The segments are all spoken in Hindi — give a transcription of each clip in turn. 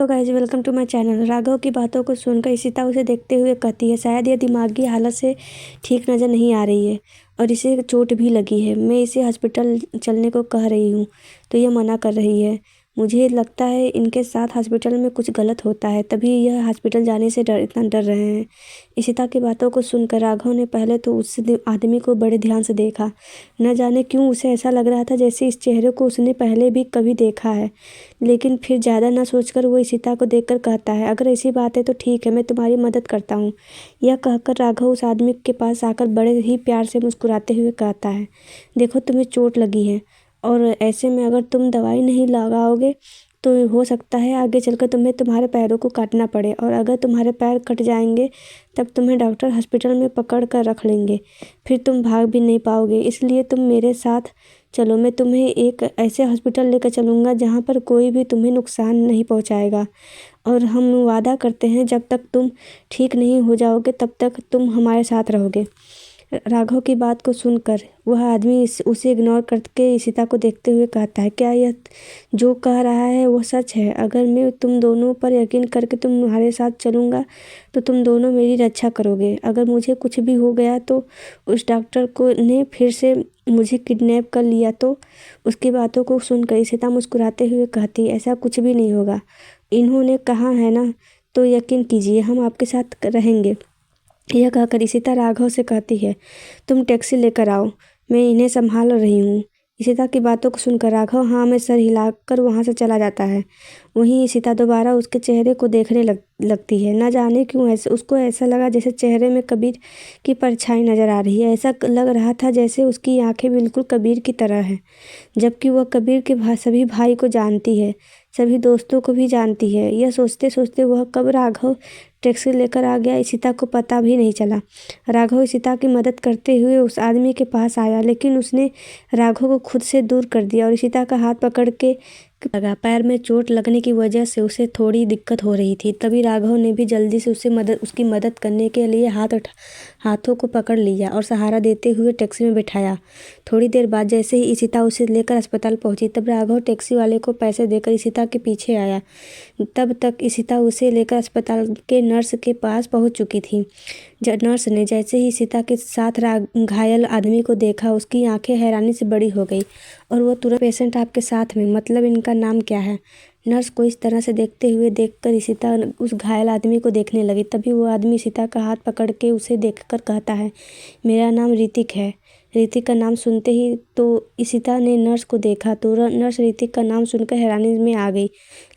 तो guys welcome to my channel. Raghav की बातों को सुनकर इशिता उसे देखते हुए कहती है, शायद यह दिमागी हालत से ठीक नज़र नहीं आ रही है और इसे चोट भी लगी है। मैं इसे हॉस्पिटल चलने को कह रही हूँ तो यह मना कर रही है। मुझे लगता है इनके साथ हॉस्पिटल में कुछ गलत होता है, तभी यह हॉस्पिटल जाने से इतना डर रहे हैं। इशिता की बातों को सुनकर राघव ने पहले तो उस आदमी को बड़े ध्यान से देखा। न जाने क्यों उसे ऐसा लग रहा था जैसे इस चेहरे को उसने पहले भी कभी देखा है। लेकिन फिर ज़्यादा न सोचकर वो इशिता को देखकर कहता है, अगर ऐसी बात है तो ठीक है, मैं तुम्हारी मदद करता हूँ। यह कहकर राघव उस आदमी के पास आकर बड़े ही प्यार से मुस्कुराते हुए कहता है, देखो तुम्हें चोट लगी है और ऐसे में अगर तुम दवाई नहीं लगाओगे तो हो सकता है आगे चलकर तुम्हें तुम्हारे पैरों को काटना पड़े, और अगर तुम्हारे पैर कट जाएंगे तब तुम्हें डॉक्टर हॉस्पिटल में पकड़ कर रख लेंगे, फिर तुम भाग भी नहीं पाओगे। इसलिए तुम मेरे साथ चलो, मैं तुम्हें एक ऐसे हॉस्पिटल लेकर चलूँगा जहाँ पर कोई भी तुम्हें नुकसान नहीं पहुँचाएगा, और हम वादा करते हैं जब तक तुम ठीक नहीं हो जाओगे तब तक तुम हमारे साथ रहोगे। राघव की बात को सुनकर वह आदमी उसे इग्नोर करके इशिता को देखते हुए कहता है, क्या यह जो कह रहा है वो सच है? अगर मैं तुम दोनों पर यकीन करके तुम्हारे साथ चलूँगा तो तुम दोनों मेरी रक्षा करोगे। अगर मुझे कुछ भी हो गया तो उस डॉक्टर को ने फिर से मुझे किडनैप कर लिया तो? उसकी बातों को सुनकर इशिता मुस्कुराते हुए कहती, ऐसा कुछ भी नहीं होगा। इन्होंने कहा है ना, तो यकीन कीजिए हम आपके साथ रहेंगे। यह कहकर इशिता राघव से कहती है, तुम टैक्सी लेकर आओ, मैं इन्हें संभाल रही हूँ। इशिता की बातों को सुनकर राघव हाँ में सर हिलाकर वहाँ से चला जाता है। वहीं इशिता दोबारा उसके चेहरे को देखने लगती है। न जाने क्यों उसको ऐसा लगा जैसे चेहरे में कबीर की परछाई नजर आ रही है। ऐसा लग रहा था जैसे उसकी आंखें बिल्कुल कबीर की तरह हैं, जबकि वह कबीर के सभी भाई को जानती है, सभी दोस्तों को भी जानती है। यह सोचते सोचते वह कब राघव टैक्सी लेकर आ गया, इशिता को पता भी नहीं चला। राघव इशिता की मदद करते हुए उस आदमी के पास आया, लेकिन उसने राघव को खुद से दूर कर दिया और इशिता का हाथ पकड़ के लगा। पैर में चोट लगने की वजह से उसे थोड़ी दिक्कत हो रही थी, तभी राघव ने भी जल्दी से उसकी मदद करने के लिए हाथों को पकड़ लिया और सहारा देते हुए टैक्सी में बिठाया। थोड़ी देर बाद जैसे ही इशिता उसे लेकर अस्पताल पहुंची, तब राघव टैक्सी वाले को पैसे देकर इशिता के पीछे आया। तब तक इशिता उसे लेकर अस्पताल के नर्स के पास पहुंच चुकी थी। नर्स ने जैसे ही इशिता के साथ घायल आदमी को देखा, उसकी आंखें हैरानी से बड़ी हो गई और वो तुरंत, पेशेंट आपके साथ में, मतलब इनका नाम क्या है? नर्स को इस तरह से देखते हुए देखकर इशिता उस घायल आदमी को देखने लगी। तभी वो आदमी इशिता का हाथ पकड़ के उसे देखकर कहता है, मेरा नाम ऋतिक है। ऋतिक का नाम सुनते ही तो इशिता ने नर्स को देखा तो नर्स ऋतिक का नाम सुनकर हैरानी में आ गई,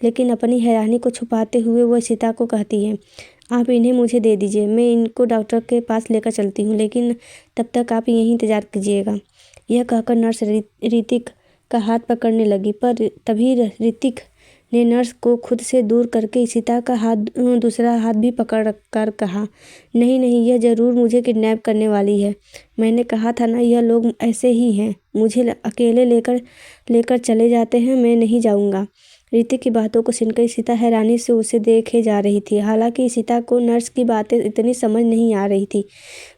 लेकिन अपनी हैरानी को छुपाते हुए वो इशिता को कहती है, आप इन्हें मुझे दे दीजिए, मैं इनको डॉक्टर के पास लेकर चलती हूँ, लेकिन तब तक आप यहीं इंतज़ार कीजिएगा। यह कहकर नर्स ऋतिक का हाथ पकड़ने लगी, पर तभी ऋतिक ने नर्स को खुद से दूर करके इशिता का दूसरा हाथ भी पकड़ कर कहा, नहीं नहीं, यह ज़रूर मुझे किडनैप करने वाली है। मैंने कहा था ना, यह लोग ऐसे ही हैं, मुझे अकेले लेकर चले जाते हैं, मैं नहीं जाऊँगा। ऋतिक की बातों को सुनकर इशिता हैरानी से उसे देखे जा रही थी। हालांकि इशिता को नर्स की बातें इतनी समझ नहीं आ रही थी,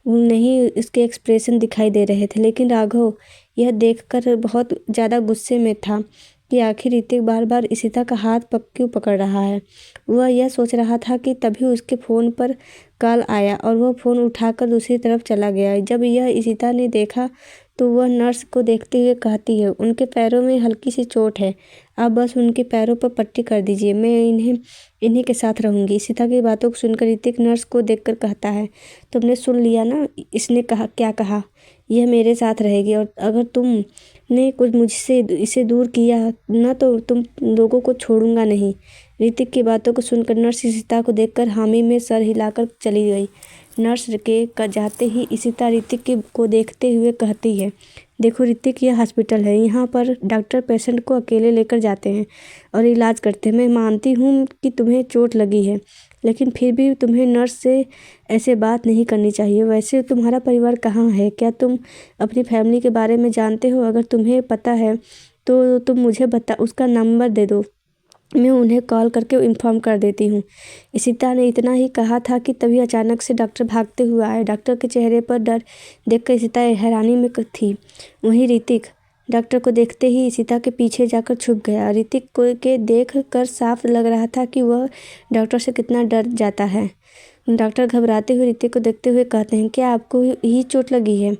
नहीं उसके एक्सप्रेशन दिखाई दे रहे थे, लेकिन राघव यह देखकर बहुत ज़्यादा गुस्से में था कि आखिर ऋतिक बार बार इशिता का हाथ क्यों पकड़ रहा है। वह यह सोच रहा था कि तभी उसके फ़ोन पर कॉल आया और वह फ़ोन उठाकर दूसरी तरफ चला गया। जब यह इशिता ने देखा तो वह नर्स को देखते हुए कहती है, उनके पैरों में हल्की सी चोट है, आप बस उनके पैरों पर पट्टी कर दीजिए, मैं इन्हीं के साथ रहूँगी। इशिता की बातों को सुनकर ऋतिक नर्स को देखकर कहता है, तुमने सुन लिया ना, इसने कहा क्या कहा, यह मेरे साथ रहेगी, और अगर तुमने कुछ मुझसे इसे दूर किया ना तो तुम लोगों को छोड़ूंगा नहीं। ऋतिक की बातों को सुनकर नर्स इशिता को देखकर हामी में सर हिलाकर चली गई। नर्स के जाते ही इशिता ऋतिक को देखते हुए कहती है, देखो ऋतिक, यह हॉस्पिटल है, यहाँ पर डॉक्टर पेशेंट को अकेले लेकर जाते हैं और इलाज करते हैं। मैं मानती हूँ कि तुम्हें चोट लगी है, लेकिन फिर भी तुम्हें नर्स से ऐसे बात नहीं करनी चाहिए। वैसे तुम्हारा परिवार कहाँ है? क्या तुम अपनी फैमिली के बारे में जानते हो? अगर तुम्हें पता है तो तुम मुझे उसका नंबर दे दो, मैं उन्हें कॉल करके इन्फॉर्म कर देती हूँ। इशिता ने इतना ही कहा था कि तभी अचानक से डॉक्टर भागते हुए आए। डॉक्टर के चेहरे पर डर देखकर इशिता हैरानी में थी। वहीं ऋतिक डॉक्टर को देखते ही ईशिता के पीछे जाकर छुप गया। ऋतिक को के देख कर साफ लग रहा था कि वह डॉक्टर से कितना डर जाता है। डॉक्टर घबराते हुए ऋतिक को देखते हुए कहते हैं, क्या आपको ही चोट लगी है?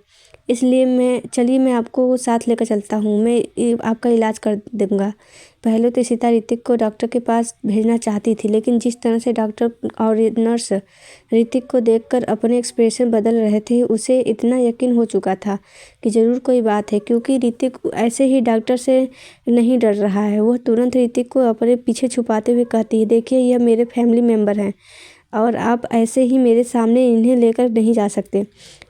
इसलिए चलिए मैं आपको साथ लेकर चलता हूँ, मैं आपका इलाज कर दूँगा। पहले तो ईशिता ऋतिक को डॉक्टर के पास भेजना चाहती थी, लेकिन जिस तरह से डॉक्टर और नर्स ऋतिक को देखकर अपने एक्सप्रेशन बदल रहे थे, उसे इतना यकीन हो चुका था कि ज़रूर कोई बात है, क्योंकि ऋतिक ऐसे ही डॉक्टर से नहीं डर रहा है। वह तुरंत ऋतिक को अपने पीछे छुपाते हुए कहती है, देखिए यह मेरे फैमिली मेम्बर हैं और आप ऐसे ही मेरे सामने इन्हें लेकर नहीं जा सकते।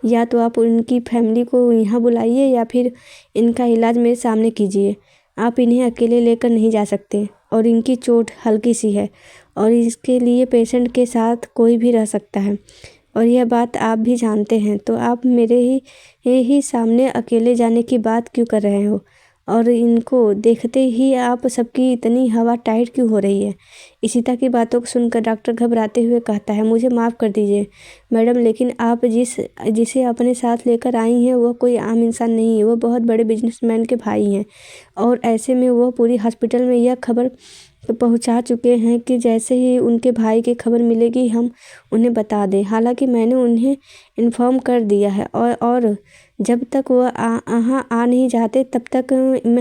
या तो आप उनकी फैमिली को यहाँ बुलाइए या फिर इनका इलाज मेरे सामने कीजिए। आप इन्हें अकेले लेकर नहीं जा सकते और इनकी चोट हल्की सी है और इसके लिए पेशेंट के साथ कोई भी रह सकता है और यह बात आप भी जानते हैं, तो आप मेरे ही सामने अकेले जाने की बात क्यों कर रहे हो? और इनको देखते ही आप सबकी इतनी हवा टाइट क्यों हो रही है? ईशिता की बातों को सुनकर डॉक्टर घबराते हुए कहता है, मुझे माफ़ कर दीजिए मैडम, लेकिन आप जिसे अपने साथ लेकर आई हैं वह कोई आम इंसान नहीं है। वह बहुत बड़े बिजनेसमैन के भाई हैं और ऐसे में वह पूरी हॉस्पिटल में यह खबर पहुंचा चुके हैं कि जैसे ही उनके भाई की खबर मिलेगी हम उन्हें बता दें। हालांकि मैंने उन्हें इन्फॉर्म कर दिया है और जब तक वह यहाँ आ नहीं जाते तब तक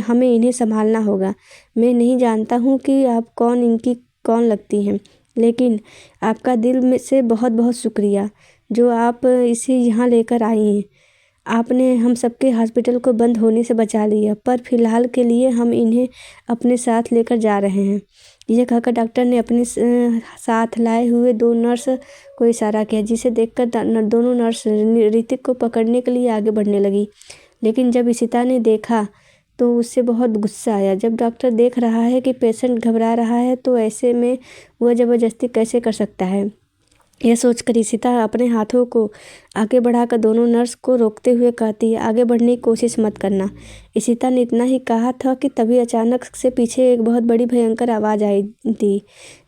हमें इन्हें संभालना होगा। मैं नहीं जानता हूँ कि आप इनकी कौन लगती हैं, लेकिन आपका दिल में से बहुत बहुत शुक्रिया जो आप इसे यहाँ लेकर आई हैं। आपने हम सबके हॉस्पिटल को बंद होने से बचा लिया, पर फिलहाल के लिए हम इन्हें अपने साथ लेकर जा रहे हैं। यह कहकर डॉक्टर ने अपने साथ लाए हुए 2 नर्स को इशारा किया, जिसे देखकर दोनों नर्स ऋतिक को पकड़ने के लिए आगे बढ़ने लगी। लेकिन जब ईशिता ने देखा तो उससे बहुत गुस्सा आया। जब डॉक्टर देख रहा है कि पेशेंट घबरा रहा है तो ऐसे में वह ज़बरदस्ती कैसे कर सकता है। यह सोचकर ईशिता अपने हाथों को आगे बढ़ाकर दोनों नर्स को रोकते हुए कहती है, आगे बढ़ने की कोशिश मत करना। ईशिता ने इतना ही कहा था कि तभी अचानक से पीछे एक बहुत बड़ी भयंकर आवाज़ आई थी,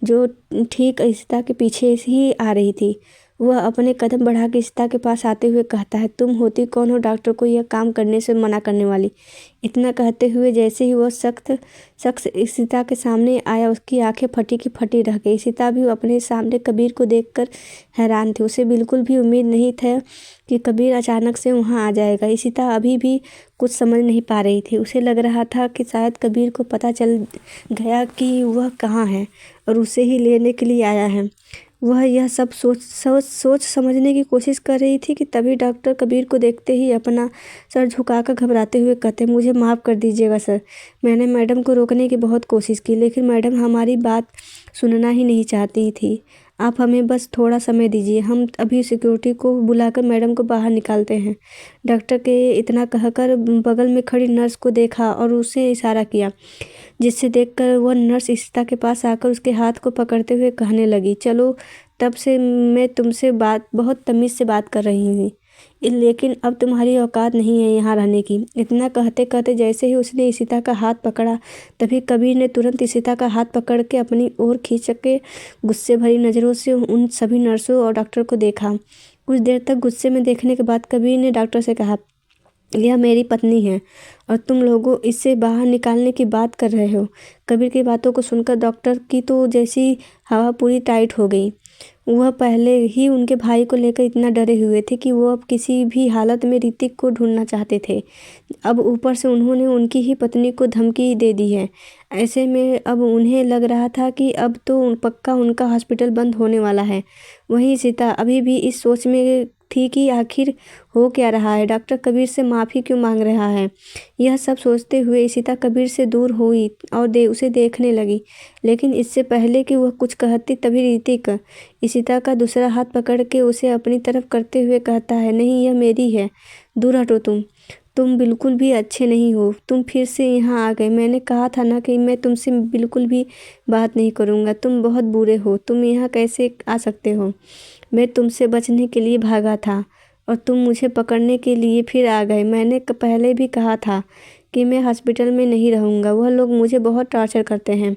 जो ठीक ईशिता के पीछे ही आ रही थी। वह अपने कदम बढ़ा के ईशिता के पास आते हुए कहता है, तुम होती कौन हो डॉक्टर को यह काम करने से मना करने वाली? इतना कहते हुए जैसे ही वह शख्स ईशिता के सामने आया, उसकी आंखें फटी की फटी रह गई। ईशिता भी अपने सामने कबीर को देखकर हैरान थी। उसे बिल्कुल भी उम्मीद नहीं था कि कबीर अचानक से वहाँ आ जाएगा। ईशिता अभी भी कुछ समझ नहीं पा रही थी। उसे लग रहा था कि शायद कबीर को पता चल गया कि वह कहाँ है और उसे ही लेने के लिए आया है। वह यह सब सोच समझने की कोशिश कर रही थी कि तभी डॉक्टर कबीर को देखते ही अपना सर झुकाकर घबराते हुए कहते, मुझे माफ़ कर दीजिएगा सर, मैंने मैडम को रोकने की बहुत कोशिश की, लेकिन मैडम हमारी बात सुनना ही नहीं चाहती थी। आप हमें बस थोड़ा समय दीजिए, हम अभी सिक्योरिटी को बुलाकर मैडम को बाहर निकालते हैं। डॉक्टर के इतना कहकर बगल में खड़ी नर्स को देखा और उसे इशारा किया, जिससे देखकर वह नर्स ईशिता के पास आकर उसके हाथ को पकड़ते हुए कहने लगी, चलो तब से मैं तुमसे बहुत तमीज़ से बात कर रही हूँ, लेकिन अब तुम्हारी औकात नहीं है यहाँ रहने की। इतना कहते कहते जैसे ही उसने ईशिता का हाथ पकड़ा, तभी कबीर ने तुरंत ईशिता का हाथ पकड़ के अपनी ओर खींच के गुस्से भरी नज़रों से उन सभी नर्सों और डॉक्टर को देखा। कुछ देर तक गुस्से में देखने के बाद कबीर ने डॉक्टर से कहा, यह मेरी पत्नी है और तुम लोगों इसे बाहर निकालने की बात कर रहे हो। कबीर की बातों को सुनकर डॉक्टर की तो जैसी हवा पूरी टाइट हो गई। वह पहले ही उनके भाई को लेकर इतना डरे हुए थे कि वो अब किसी भी हालत में ऋतिक को ढूंढना चाहते थे। अब ऊपर से उन्होंने उनकी ही पत्नी को धमकी दे दी है। ऐसे में अब उन्हें लग रहा था कि अब तो पक्का उनका हॉस्पिटल बंद होने वाला है। वहीं सीता अभी भी इस सोच में थी कि आखिर हो क्या रहा है, डॉक्टर कबीर से माफ़ी क्यों मांग रहा है। यह सब सोचते हुए ईशिता कबीर से दूर हुई और उसे देखने लगी, लेकिन इससे पहले कि वह कुछ कहती तभी ऋतिक ईशिता का दूसरा हाथ पकड़ के उसे अपनी तरफ करते हुए कहता है, नहीं यह मेरी है, दूर हटो तुम बिल्कुल भी अच्छे नहीं हो, तुम फिर से यहाँ आ गए। मैंने कहा था ना कि मैं तुमसे बिल्कुल भी बात नहीं करूँगा, तुम बहुत बुरे हो, तुम यहाँ कैसे आ सकते हो। मैं तुमसे बचने के लिए भागा था और तुम मुझे पकड़ने के लिए फिर आ गए। मैंने पहले भी कहा था कि मैं हॉस्पिटल में नहीं रहूँगा, वह लोग मुझे बहुत टॉर्चर करते हैं।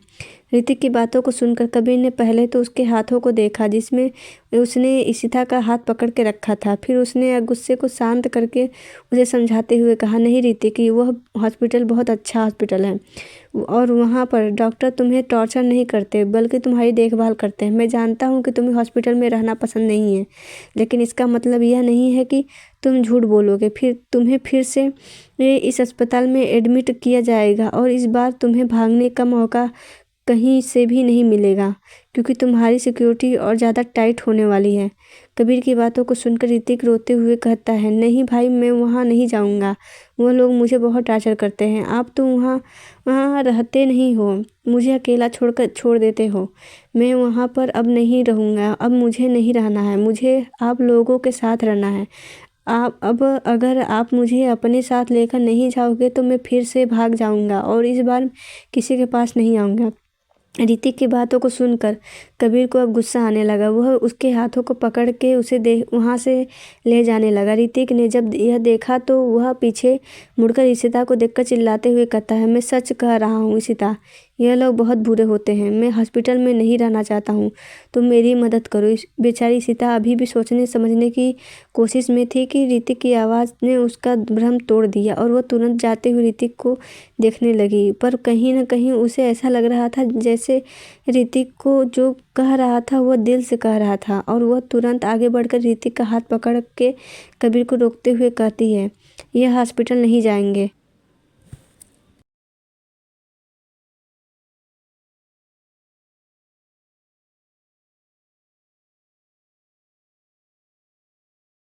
ऋतिक की बातों को सुनकर कबीर ने पहले तो उसके हाथों को देखा जिसमें उसने इशिता का हाथ पकड़ के रखा था। फिर उसने गुस्से को शांत करके उसे समझाते हुए कहा, नहीं ऋतिक, वह हॉस्पिटल बहुत अच्छा हॉस्पिटल है और वहाँ पर डॉक्टर तुम्हें टॉर्चर नहीं करते बल्कि तुम्हारी देखभाल करते हैं। मैं जानता हूँ कि तुम्हें हॉस्पिटल में रहना पसंद नहीं है, लेकिन इसका मतलब यह नहीं है कि तुम झूठ बोलोगे। तुम्हें फिर से इस अस्पताल में एडमिट किया जाएगा और इस बार तुम्हें भागने का मौका कहीं से भी नहीं मिलेगा, क्योंकि तुम्हारी सिक्योरिटी और ज़्यादा टाइट होने वाली है। कबीर की बातों को सुनकर ऋतिक रोते हुए कहता है, नहीं भाई, मैं वहाँ नहीं जाऊँगा। वह लोग मुझे बहुत टार्चर करते हैं। आप तो वहाँ वहाँ रहते नहीं हो, मुझे अकेला छोड़ देते हो। मैं वहाँ पर अब नहीं रहूँगा। अब मुझे नहीं रहना है, मुझे आप लोगों के साथ रहना है। अगर आप मुझे अपने साथ लेकर नहीं जाओगे तो मैं फिर से भाग जाऊँगा और इस बार किसी के पास नहीं आऊँगा। ऋतिक की बातों को सुनकर कबीर को अब गुस्सा आने लगा। वह उसके हाथों को पकड़ के उसे वहाँ से ले जाने लगा। ऋतिक ने जब यह देखा तो वह पीछे मुड़कर इशिता को देखकर चिल्लाते हुए कहता है, मैं सच कह रहा हूँ इशिता, यह लोग बहुत बुरे होते हैं। मैं हॉस्पिटल में नहीं रहना चाहता हूँ, तुम मेरी मदद करो। इस बेचारी इशिता अभी भी सोचने समझने की कोशिश में थी कि ऋतिक की आवाज़ ने उसका भ्रम तोड़ दिया और वह तुरंत जाते हुए ऋतिक को देखने लगी। पर कहीं न कहीं उसे ऐसा लग रहा था जैसे ऋतिक को जो कह रहा था वह दिल से कह रहा था और वह तुरंत आगे बढ़कर ऋतिक का हाथ पकड़ के कबीर को रोकते हुए कहती है, यह हॉस्पिटल नहीं जाएंगे।